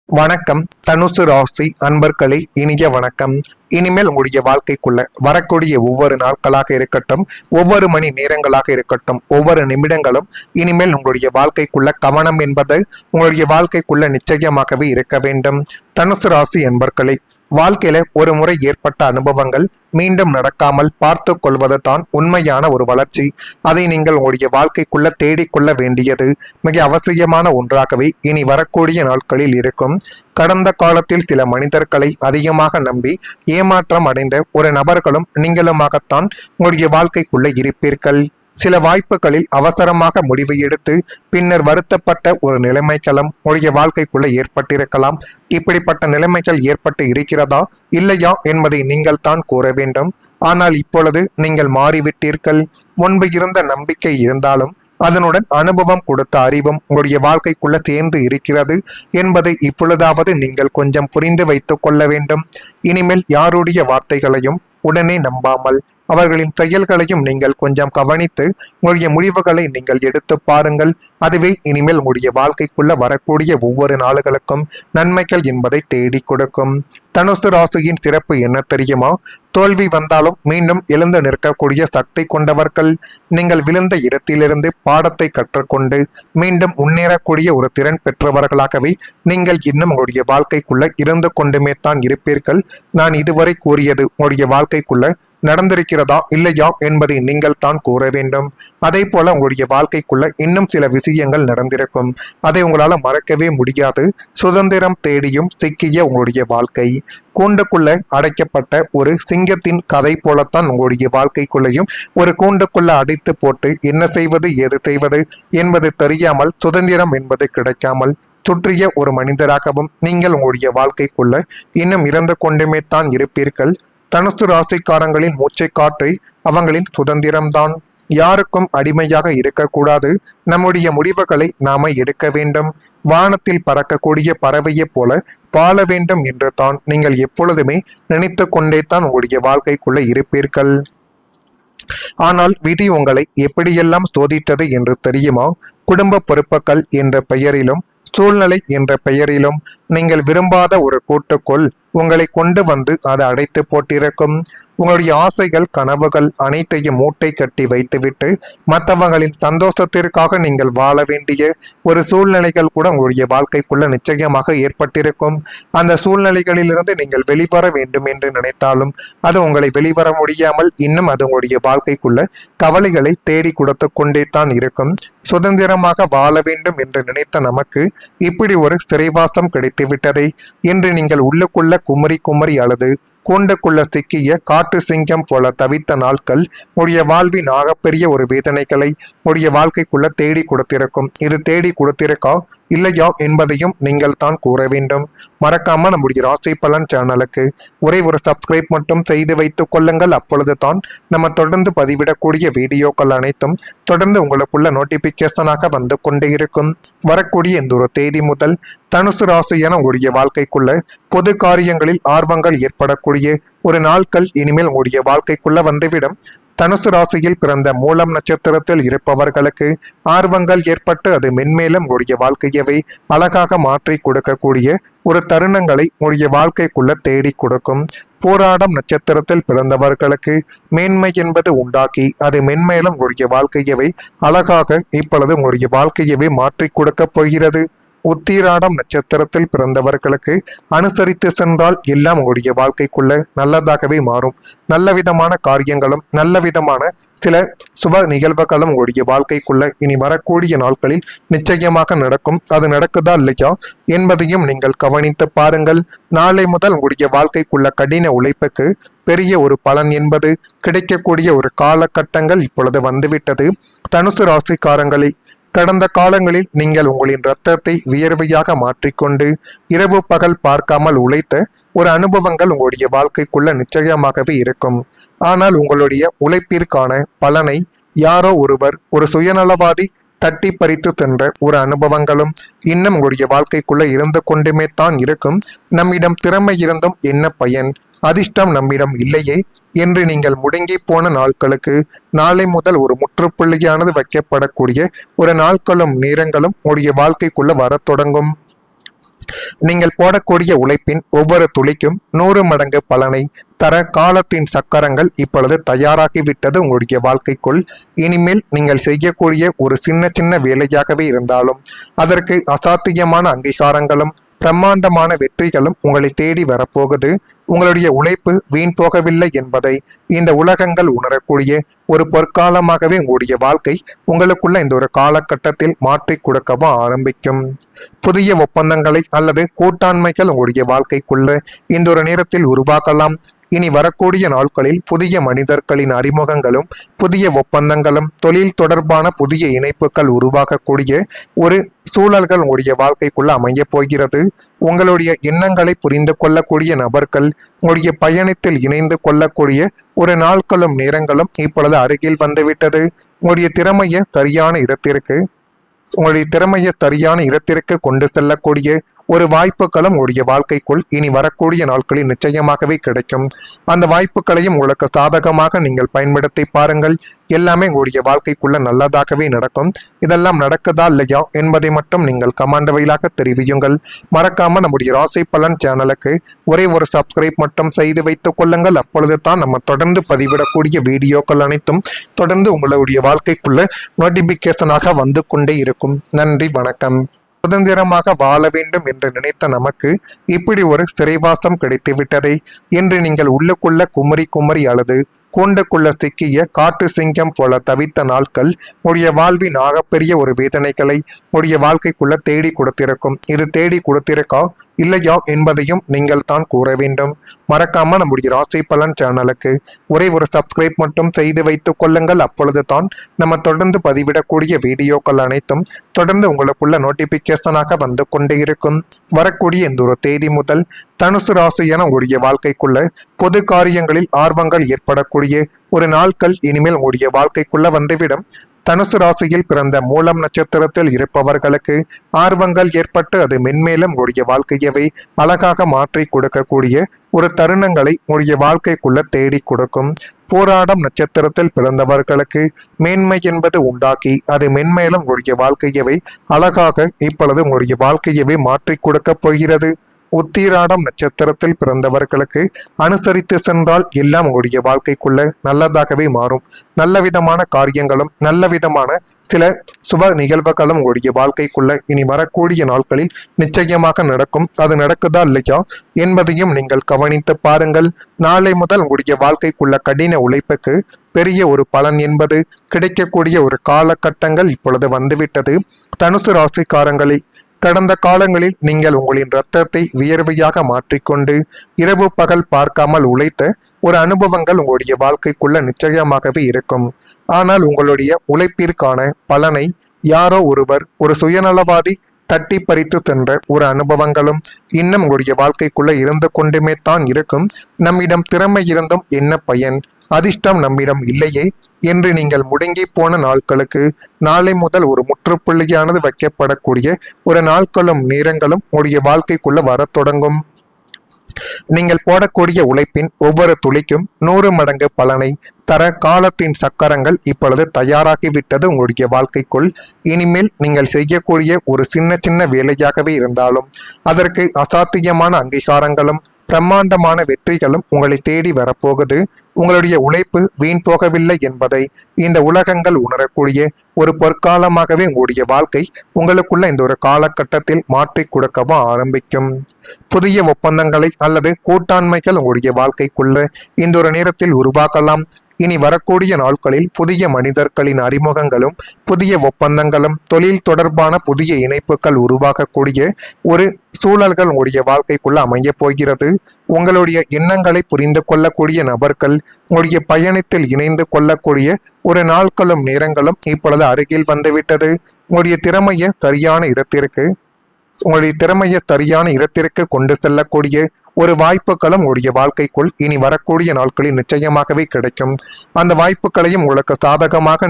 வணக்கம். தனுசு ராசி அன்பர்களே, இனிய வணக்கம். இனிமேல் உங்களுடைய வாழ்க்கைக்குள்ள வரக்கூடிய ஒவ்வொரு நாட்களாக இருக்கட்டும், ஒவ்வொரு மணி நேரங்களாக இருக்கட்டும், ஒவ்வொரு நிமிடங்களும் இனிமேல் உங்களுடைய வாழ்க்கைக்குள்ள கவனம் என்பது உங்களுடைய வாழ்க்கைக்குள்ள நிச்சயமாகவே இருக்க வேண்டும். தனுசு ராசி அன்பர்களே, வாழ்க்கையில ஒரு முறை ஏற்பட்ட அனுபவங்கள் மீண்டும் நடக்காமல் பார்த்து கொள்வது தான் உண்மையான ஒரு வளர்ச்சி. அதை நீங்கள் உங்களுடைய வாழ்க்கைக்குள்ள தேடிக்கொள்ள வேண்டியது மிக அவசியமான ஒன்றாகவே இனி வரக்கூடிய நாட்களில் இருக்கும். கடந்த காலத்தில் சில மனிதர்களை அதிகமாக நம்பி ஏமாற்றம் அடைந்த ஒரு நபர்களும் நீங்களுமாகத்தான் உங்களுடைய வாழ்க்கைக்குள்ள இருப்பீர்கள். சில வாய்ப்புகளில் அவசரமாக முடிவு எடுத்து பின்னர் வருத்தப்பட்ட ஒரு நிலைமைகளும் உடைய வாழ்க்கைக்குள்ள ஏற்பட்டிருக்கலாம். இப்படிப்பட்ட நிலைமைகள் ஏற்பட்டு இருக்கிறதா இல்லையா என்பதை நீங்கள் தான் கூற வேண்டும். ஆனால் இப்பொழுது நீங்கள் மாறிவிட்டீர்கள். முன்பு இருந்த நம்பிக்கை இருந்தாலும் அதனுடன் அனுபவம் கொடுத்த அறிவும் உங்களுடைய வாழ்க்கைக்குள்ள சேர்ந்து இருக்கிறது என்பதை இப்பொழுதாவது நீங்கள் கொஞ்சம் புரிந்து வைத்துக் கொள்ள வேண்டும். இனிமேல் யாருடைய வார்த்தைகளையும் உடனே நம்பாமல் அவர்களின் செயல்களையும் நீங்கள் கொஞ்சம் கவனித்து உங்களுடைய முடிவுகளை நீங்கள் எடுத்து பாருங்கள். அதுவே இனிமேல் உங்களுடைய வாழ்க்கைக்குள்ள வரக்கூடிய ஒவ்வொரு நாளுகளுக்கும் நன்மைகள் என்பதை தேடி கொடுக்கும். தனுசு ராசியின் சிறப்பு என்ன தெரியுமா? தோல்வி வந்தாலும் மீண்டும் எழுந்து நிற்கக்கூடிய சக்தி கொண்டவர்கள். நீங்கள் விழுந்த இடத்திலிருந்து பாடத்தை கற்றுக்கொண்டு மீண்டும் முன்னேறக்கூடிய ஒரு திறன் பெற்றவர்களாகவே நீங்கள் இன்னும் உங்களுடைய வாழ்க்கைக்குள்ள இருந்து கொண்டுமே தான் இருப்பீர்கள். நான் இதுவரை கூறியது உங்களுடைய வாழ்க்கைக்குள்ள நடந்திருக்கிறதா இல்லையா என்பதை நீங்கள் தான் கூற வேண்டும். அதே போல உங்களுடைய வாழ்க்கைக்குள்ள இன்னும் சில விஷயங்கள் நடந்திருக்கும். அதை உங்களால மறக்கவே முடியாது. சுதந்திரம் தேடியும் சிக்கிய உங்களுடைய வாழ்க்கை, கூண்டுக்குள்ள அடைக்கப்பட்ட ஒரு சிங்கத்தின் கதை போலத்தான் உங்களுடைய வாழ்க்கைக்குள்ளையும் ஒரு கூண்டுக்குள்ள அடைத்து போட்டு என்ன செய்வது ஏது செய்வது என்பது தெரியாமல் சுதந்திரம் என்பது கிடைக்காமல் சுற்றிய ஒரு மனிதராகவும் நீங்கள் உங்களுடைய வாழ்க்கைக்குள்ள இன்னும் இறந்து கொண்டுமே தான் இருப்பீர்கள். தனுசு ராசிக்காரங்களின் மூச்சை காற்று அவங்களின் சுதந்திரம்தான். யாருக்கும் அடிமையாக இருக்கக்கூடாது. நம்முடைய முடிவுகளை நாம எடுக்க வேண்டும். வானத்தில் பறக்கக்கூடிய பறவையை போல வாழ வேண்டும் என்று தான் நீங்கள் எப்பொழுதுமே நினைத்து கொண்டே தான் உங்களுடைய வாழ்க்கைக்குள்ள இருப்பீர்கள். ஆனால் விதி உங்களை எப்படியெல்லாம் சோதித்தது என்று தெரியுமா? குடும்ப பொறுப்புகள் என்ற பெயரிலும் சூழ்நிலை என்ற பெயரிலும் நீங்கள் விரும்பாத ஒரு கூட்டுக்குள் உங்களை கொண்டு வந்து அதை அடைத்து போட்டிருக்கும். உங்களுடைய ஆசைகள் கனவுகள் அனைத்தையும் மூட்டை கட்டி வைத்துவிட்டு மற்றவங்களின் சந்தோஷத்திற்காக நீங்கள் வாழ வேண்டிய ஒரு சூழ்நிலைகள் கூட உங்களுடைய வாழ்க்கைக்குள்ள நிச்சயமாக ஏற்பட்டிருக்கும். அந்த சூழ்நிலைகளிலிருந்து நீங்கள் வெளிவர வேண்டும் என்று நினைத்தாலும் அது உங்களை வெளிவர முடியாமல் இன்னும் அது உங்களுடைய வாழ்க்கைக்குள்ள கவலைகளை தேடி கொடுத்து கொண்டே தான் இருக்கும். சுதந்திரமாக வாழ வேண்டும் என்று நினைத்த நமக்கு இப்படி ஒரு சிறைவாசம் கிடைத்துவிட்டதை என்று நீங்கள் உள்ளுக்குள்ள குமரி குமரி அழுது கூண்டுக்குள்ள சிக்கிய காட்டு சிங்கம் போல தவித்த நாட்கள் உடைய வாழ்வின் ஆகப்பெரிய ஒரு வேதனைகளை உடைய வாழ்க்கைக்குள்ள தேடி கொடுத்திருக்கும். இது தேடி கொடுத்திருக்கா இல்லையா என்பதையும் நீங்கள் தான் கூற வேண்டும். மறக்காம நம்முடைய ராசி பலன் சேனலுக்கு ஒரே ஒரு சப்ஸ்கிரைப் மட்டும் செய்து வைத்துக் கொள்ளுங்கள். அப்பொழுது தான் நம்ம தொடர்ந்து பதிவிடக்கூடிய வீடியோக்கள் அனைத்தும் தொடர்ந்து உங்களுக்குள்ள நோட்டிபிகேஷனாக வந்து கொண்டே இருக்கும். வரக்கூடிய இந்த ஒரு தேதி முதல் தனுசு ராசியான உங்களுடைய வாழ்க்கைக்குள்ள பொது காரியங்களில் ஆர்வங்கள் ஏற்படக்கூடிய ஒரு நாட்கள் இனிமேல் உங்களுடைய வாழ்க்கைக்குள்ள வந்துவிடும். தனுசு ராசியில் பிறந்த மூலம் நட்சத்திரத்தில் இருப்பவர்களுக்கு ஆர்வங்கள் ஏற்பட்டு அது மென்மேலும் உங்களுடைய வாழ்க்கையவை அழகாக மாற்றி கொடுக்கக்கூடிய ஒரு தருணங்களை உங்களுடைய வாழ்க்கைக்குள்ள தேடி கொடுக்கும். போராடம் நட்சத்திரத்தில் பிறந்தவர்களுக்கு மேன்மை என்பது உண்டாக்கி அது மென்மேலும் உங்களுடைய வாழ்க்கையவை அழகாக இப்பொழுது உங்களுடைய வாழ்க்கையவை மாற்றி கொடுக்க போகிறது. உத்திராடம் நட்சத்திரத்தில் பிறந்தவர்களுக்கு அனுசரித்து சென்றால் எல்லாம் உங்களுடைய வாழ்க்கைக்குள்ள நல்லதாகவே மாறும். நல்ல விதமான காரியங்களும் நல்ல விதமான சில சுப நிகழ்வுகளும் உங்களுடைய வாழ்க்கைக்குள்ள இனி வரக்கூடிய நாட்களில் நிச்சயமாக நடக்கும். அது நடக்குதா இல்லையா என்பதையும் நீங்கள் கவனித்து பாருங்கள். நாளை முதல் உங்களுடைய வாழ்க்கைக்குள்ள கடின உழைப்புக்கு பெரிய ஒரு பலன் என்பது கிடைக்கக்கூடிய ஒரு காலகட்டங்கள் இப்பொழுது வந்துவிட்டது. தனுசு ராசிக்காரங்களை கடந்த காலங்களில் நீங்கள் உங்களின் இரத்தத்தை வியர்வையாக மாற்றிக்கொண்டு இரவு பகல் பார்க்காமல் உழைத்த ஒரு அனுபவங்கள் உங்களுடைய வாழ்க்கைக்குள்ள நிச்சயமாகவே இருக்கும். ஆனால் உங்களுடைய உழைப்பிற்கான பலனை யாரோ ஒருவர் ஒரு சுயநலவாதி தட்டி பறித்து சென்ற ஒரு அனுபவங்களும் இன்னும் உங்களுடைய வாழ்க்கைக்குள்ள இருந்து கொண்டுமே தான் இருக்கும். நம்மிடம் திறமை இருந்தும் என்ன பயன், அதிர்ஷ்டம் நம்மிடம் இல்லையே என்று நீங்கள் முடங்கி போன நாட்களுக்கு நாளை முதல் ஒரு முற்றுப்புள்ளியானது வைக்கப்படக்கூடிய ஒரு நாட்களும் நேரங்களும் உங்களுடைய வாழ்க்கைக்குள்ள வரத் தொடங்கும். நீங்கள் போடக்கூடிய உழைப்பின் ஒவ்வொரு துளிக்கும் 100 மடங்கு பலனை தர காலத்தின் சக்கரங்கள் இப்பொழுது தயாராகிவிட்டது உங்களுடைய வாழ்க்கைக்குள். இனிமேல் நீங்கள் செய்யக்கூடிய ஒரு சின்ன சின்ன வேலையாகவே இருந்தாலும் அதற்கு அசாத்தியமான அங்கீகாரங்களும் பிரம்மாண்டமான வெற்றிகளும் உங்களை தேடி வரப்போகுது. உங்களுடைய உழைப்பு வீண் போகவில்லை என்பதை இந்த உலகங்கள் உணரக்கூடிய ஒரு பொற்காலமாகவே உங்களுடைய வாழ்க்கை உங்களுக்குள்ள இந்த ஒரு காலகட்டத்தில் மாற்றி கொடுக்கவும் ஆரம்பிக்கும். புதிய ஒப்பந்தங்களை அல்லது கூட்டாண்மைகள் உங்களுடைய வாழ்க்கைக்குள்ள இந்த ஒரு நேரத்தில் உருவாக்கலாம். இனி வரக்கூடிய நாட்களில் புதிய மனிதர்களின் அறிமுகங்களும் புதிய ஒப்பந்தங்களும் தொழில் தொடர்பான புதிய இணைப்புகள் உருவாகக்கூடிய ஒரு சூழல்கள் உங்களுடைய வாழ்க்கைக்குள்ள அமைய போகிறது. உங்களுடைய எண்ணங்களை புரிந்து கொள்ளக்கூடிய நபர்கள் உங்களுடைய பயணத்தில் இணைந்து கொள்ளக்கூடிய ஒரு நாட்களும் நேரங்களும் இப்பொழுது அருகில் வந்துவிட்டது. உங்களுடைய திறமையை சரியான இடத்திற்கு கொண்டு செல்லக்கூடிய ஒரு வாய்ப்புகளும் உங்களுடைய வாழ்க்கைக்குள் இனி வரக்கூடிய நாட்களில் நிச்சயமாகவே கிடைக்கும். அந்த வாய்ப்புகளையும் உங்களுக்கு சாதகமாக நீங்கள் பயன்படுத்தி பாருங்கள். எல்லாமே உங்களுடைய வாழ்க்கைக்குள்ள நல்லதாகவே நடக்கும். இதெல்லாம் நடக்குதா இல்லையா என்பதை மட்டும் நீங்கள் கமெண்ட் வாயிலாக தெரிவியுங்கள். மறக்காம நம்முடைய ராசி பலன் சேனலுக்கு ஒரே ஒரு சப்ஸ்கிரைப் மட்டும் செய்து வைத்துக் கொள்ளுங்கள். அப்பொழுது தான் நம்ம தொடர்ந்து பதிவிடக்கூடிய வீடியோக்கள் அனைத்தும் தொடர்ந்து உங்களுடைய வாழ்க்கைக்குள்ள நோட்டிபிகேஷனாக வந்து கொண்டே இருக்கும். நன்றி, வணக்கம். சுதந்திரமாக வாழ வேண்டும் என்று நினைத்த நமக்கு இப்படி ஒரு சிறைவாசம் கிடைத்துவிட்டதை என்று நீங்கள் உள்ளுக்குள்ள குமரி அழுது கூண்டுக்குள்ள சிக்கிய காட்டு சிங்கம் போல தவித்த நாட்கள் உடைய வாழ்வின் ஆகப்பெரிய ஒரு வேதனைகளை உடைய வாழ்க்கைக்குள்ள தேடி கொடுத்திருக்கும். இது தேடி கொடுத்திருக்கா இல்லையா என்பதையும் நீங்கள் தான் கூற வேண்டும். மறக்காம நம்முடைய ராசி பலன் சேனலுக்கு ஒரே ஒரு சப்ஸ்கிரைப் மட்டும் செய்து வைத்துக் கொள்ளுங்கள். அப்பொழுது தான் நம்ம தொடர்ந்து பதிவிடக்கூடிய வீடியோக்கள் அனைத்தும் தொடர்ந்து உங்களுக்குள்ள நோட்டிபிகேஷனாக வந்து கொண்டே இருக்கும். வரக்கூடிய இந்த ஒரு தேதி முதல் தனுசு ராசியான உங்களுடைய வாழ்க்கைக்குள்ள பொது காரியங்களில் ஆர்வங்கள் ஏற்படக்கூடிய ஒரு நாட்கள் இனிமேல் உங்களுடைய வாழ்க்கைக்குள்ள வந்துவிடும். தனுசு ராசியில் பிறந்த மூலம் நட்சத்திரத்தில் இருப்பவர்களுக்கு ஆர்வங்கள் ஏற்பட்டு அது மென்மேலும் உங்களுடைய வாழ்க்கையவை அழகாக மாற்றி கொடுக்கக்கூடிய ஒரு தருணங்களை உங்களுடைய வாழ்க்கைக்குள்ள தேடி கொடுக்கும். போராடம் நட்சத்திரத்தில் பிறந்தவர்களுக்கு மேன்மை என்பது உண்டாக்கி அது மென்மேலும் உங்களுடைய வாழ்க்கையவை அழகாக இப்பொழுது உங்களுடைய வாழ்க்கையவை மாற்றி கொடுக்க போகிறது. உத்திராடம் நட்சத்திரத்தில் பிறந்தவர்களுக்கு அனுசரித்து சென்றால் எல்லாம் உங்களுடைய வாழ்க்கைக்குள்ள நல்லதாகவே மாறும். நல்ல விதமான காரியங்களும் நல்ல விதமான சில சுப நிகழ்வுகளும் உங்களுடைய வாழ்க்கைக்குள்ள இனி வரக்கூடிய நாட்களில் நிச்சயமாக நடக்கும். அது நடக்குதா இல்லையா என்பதையும் நீங்கள் கவனித்து பாருங்கள். நாளை முதல் உங்களுடைய வாழ்க்கைக்குள்ள கடின உழைப்புக்கு பெரிய ஒரு பலன் என்பது கிடைக்கக்கூடிய ஒரு காலகட்டங்கள் இப்பொழுது வந்துவிட்டது. தனுசு ராசிக்காரங்களை கடந்த காலங்களில் நீங்கள் உங்களின் இரத்தத்தை வியர்வையாக மாற்றிக்கொண்டு இரவு பகல் பார்க்காமல் உழைத்த ஒரு அனுபவங்கள் உங்களுடைய வாழ்க்கைக்குள்ள நிச்சயமாகவே இருக்கும். ஆனால் உங்களுடைய உழைப்பிற்கான பலனை யாரோ ஒருவர் ஒரு சுயநலவாதி தட்டி பறித்து சென்ற ஒரு அனுபவங்களும் இன்னும் உங்களுடைய வாழ்க்கைக்குள்ள இருந்து கொண்டுமே தான் இருக்கும். நம்மிடம் திறமை இருந்தும் என்ன பயன், அதிர்ஷ்டம் நம்மிடம் இல்லையே என்று நீங்கள் முடங்கி போன நாட்களுக்கு நாளை முதல் ஒரு முற்றுப்புள்ளியானது வைக்கப்படக்கூடிய ஒரு நாட்களும் நேரங்களும் உங்களுடைய வாழ்க்கைக்குள்ள வரத் தொடங்கும். நீங்கள் போடக்கூடிய உழைப்பின் ஒவ்வொரு துளிக்கும் 100 மடங்கு பலனை தர காலத்தின் சக்கரங்கள் இப்பொழுது தயாராகிவிட்டது உங்களுடைய வாழ்க்கைக்குள். இனிமேல் நீங்கள் செய்யக்கூடிய ஒரு சின்ன சின்ன வேலையாகவே இருந்தாலும் அதற்கு அசாத்தியமான அங்கீகாரங்களும் பிரம்மாண்டமான வெற்றிகளும் உங்களை தேடி வரப்போகுது. உங்களுடைய உழைப்பு வீண் போகவில்லை என்பதை இந்த உலகங்கள் உணரக்கூடிய ஒரு பொற்காலமாகவே உங்களுடைய வாழ்க்கை உங்களுக்குள்ள இந்த ஒரு காலகட்டத்தில் மாற்றி கொடுக்கவும் ஆரம்பிக்கும். புதிய ஒப்பந்தங்களை அல்லது கூட்டாண்மைகள் உங்களுடைய வாழ்க்கைக்குள்ள இந்த ஒரு நேரத்தில் உருவாக்கலாம். இனி வரக்கூடிய நாட்களில் புதிய மனிதர்களின் அறிமுகங்களும் புதிய ஒப்பந்தங்களும் தொழில் தொடர்பான புதிய இணைப்புகள் உருவாகக்கூடிய ஒரு சூழல்கள் உங்களுடைய வாழ்க்கைக்குள்ள அமைய போகிறது. உங்களுடைய எண்ணங்களை புரிந்து கொள்ளக்கூடிய நபர்கள் உங்களுடைய பயணத்தில் இணைந்து கொள்ளக்கூடிய ஒரு நாட்களும் நேரங்களும் இப்பொழுது அருகில் வந்துவிட்டது. உங்களுடைய திறமையை சரியான இடத்திற்கு கொண்டு செல்லக்கூடிய ஒரு வாய்ப்புகளும் உங்களுடைய வாழ்க்கைக்குள் இனி வரக்கூடிய நாட்களில் நிச்சயமாகவே கிடைக்கும். அந்த வாய்ப்புகளையும் உங்களுக்கு சாதகமாக